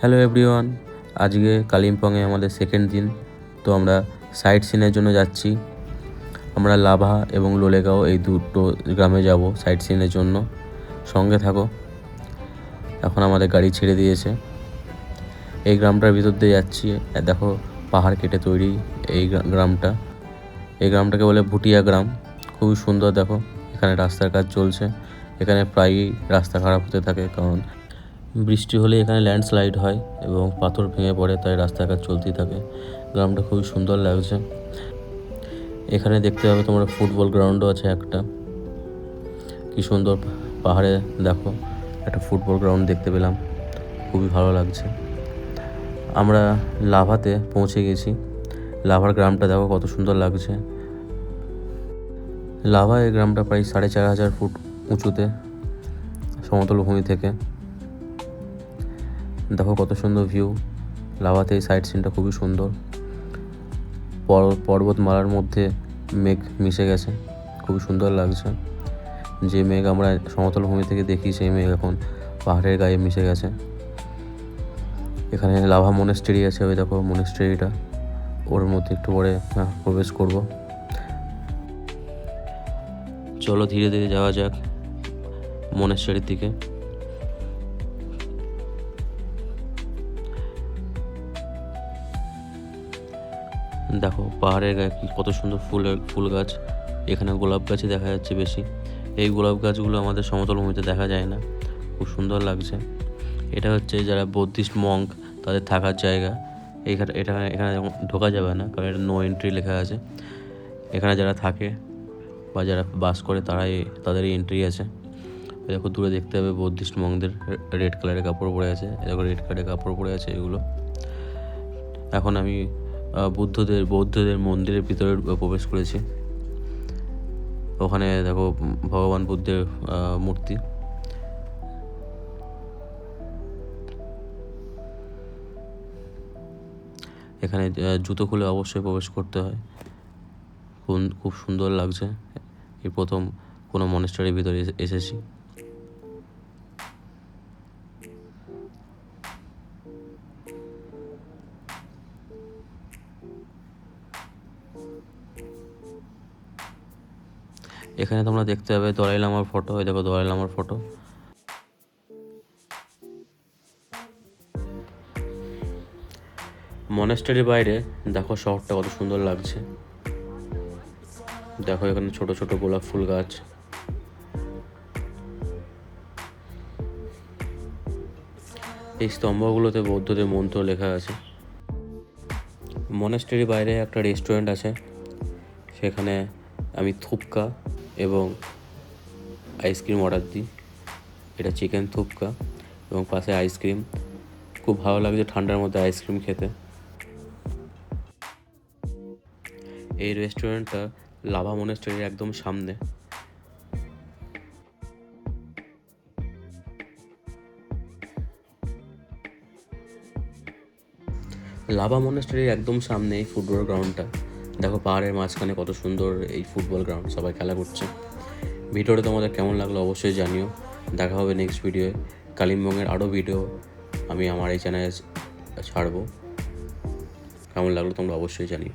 Hello everyone, আজকে কালিম্পংয়ে আমাদের second দিন। তো আমরা সাইট সিনের জন্য যাচ্ছি। আমরা লাভা এবং লোলেগাঁও এই দুটো গ্রামে যাব সাইট সিনের জন্য। সঙ্গে থাকো। এখন আমাদের গাড়ি ছেড়ে দিয়েছে। এই গ্রামটার ভিতর দিয়ে যাচ্ছি। দেখো পাহাড় কেটে তৈরি এই গ্রামটা। এই গ্রামটাকে বলে ভুটিয়া গ্রাম। খুবই সুন্দর। দেখো এখানে রাস্তার কাজ চলছে। এখানে প্রায়ই রাস্তা খারাপ হতে থাকে, কারণ বৃষ্টি হলে এখানে ল্যান্ডস্লাইড হয় এবং পাথর ভেঙে পড়ে, তাই রাস্তার কাজ চলতেই থাকে। গ্রামটা খুবই সুন্দর লাগছে। এখানে দেখতে পাবে তোমরা ফুটবল গ্রাউন্ডও আছে একটা। কি সুন্দর পাহাড়ে দেখো একটা ফুটবল গ্রাউন্ড দেখতে পেলাম, খুবই ভালো লাগছে। আমরা লাভাতে পৌঁছে গেছি। লাভার গ্রামটা দেখো কত সুন্দর লাগছে। লাভা এই গ্রামটা প্রায় 4500 ফুট উঁচুতে সমতল ভূমি থেকে। দেখো কত সুন্দর ভিউ। লাভাতে এই সাইট সিনটা খুবই সুন্দর। পর্বতমালার মধ্যে মেঘ মিশে গেছে, খুবই সুন্দর লাগছে। যে মেঘ আমরা সমতল ভূমি থেকে দেখি, সেই মেঘ এখন পাহাড়ের গায়ে মিশে গেছে। এখানে লাভা মনেস্ট্রি আছে, ওই দেখো মনেস্ট্রিটা। ওর মধ্যে একটু পরে প্রবেশ করব। চলো ধীরে ধীরে যাওয়া যাক মনেস্ট্রির দিকে। দেখো পাহাড়ের গায়ে কত সুন্দর ফুল গাছ। এখানে গোলাপ গাছই দেখা যাচ্ছে বেশি। এই গোলাপ গাছগুলো আমাদের সমতল ভূমিতে দেখা যায় না। খুব সুন্দর লাগছে। এটা হচ্ছে যারা বৌদ্ধিস্ট মঙ্ক তাদের থাকার জায়গা। এখানে ঢোকা যাবে না, কারণ এটা নো এন্ট্রি লেখা আছে। এখানে যারা থাকে বা যারা বাস করে তাদেরই এন্ট্রি আছে। দেখো দূরে দেখতে হবে বৌদ্ধিস্ট মঙ্কদের রেড কালারের কাপড় পরে আছে। দেখো রেড কালারের কাপড় পরে আছে এগুলো। এখন আমি বৌদ্ধদের মন্দিরের ভিতরে প্রবেশ করেছি। ওখানে দেখো ভগবান বুদ্ধের মূর্তি। এখানে জুতো খুলে অবশ্যই প্রবেশ করতে হয়। খুব সুন্দর লাগছে। এই প্রথম কোনো মনেস্ট্রির ভিতরে এসেছি। এখানে তোমরা দেখতে পাবে দলাই লামার ফটো। এই দেখো দলাই লামার ফটো। মনেস্ট্রির বাইরে দেখো শহরটা কত সুন্দর লাগছে। দেখো এখানে ছোট ছোট গোলাপ ফুল গাছ। এই স্তম্ভগুলোতে বৌদ্ধদের মন্ত্র লেখা আছে। মনেস্ট্রির বাইরে একটা রেস্টুরেন্ট আছে, সেখানে আমি থুপকা এবং আইসক্রিম অর্ডার দিই। এটা চিকেন থুপকা এবং পাশে আইসক্রিম। খুব ভালো লাগছে ঠান্ডার মধ্যে আইসক্রিম খেতে। এই রেস্টুরেন্টটা লাভা মনেস্ট্রির একদম সামনে। লাভা মনেস্ট্রির একদম সামনে এই ফুটবল গ্রাউন্ডটা। দেখো পাহাড়ের মাঝখানে কত সুন্দর এই ফুটবল গ্রাউন্ড, সবাই খেলা করছে। ভিডিওটা তোমাদের কেমন লাগলো অবশ্যই জানিও। দেখা হবে নেক্সট ভিডিওয়ে। কালিম্পংয়ের আরও ভিডিও আমি আমার এই চ্যানেলে ছাড়বো। কেমন লাগলো তোমরা অবশ্যই জানিও।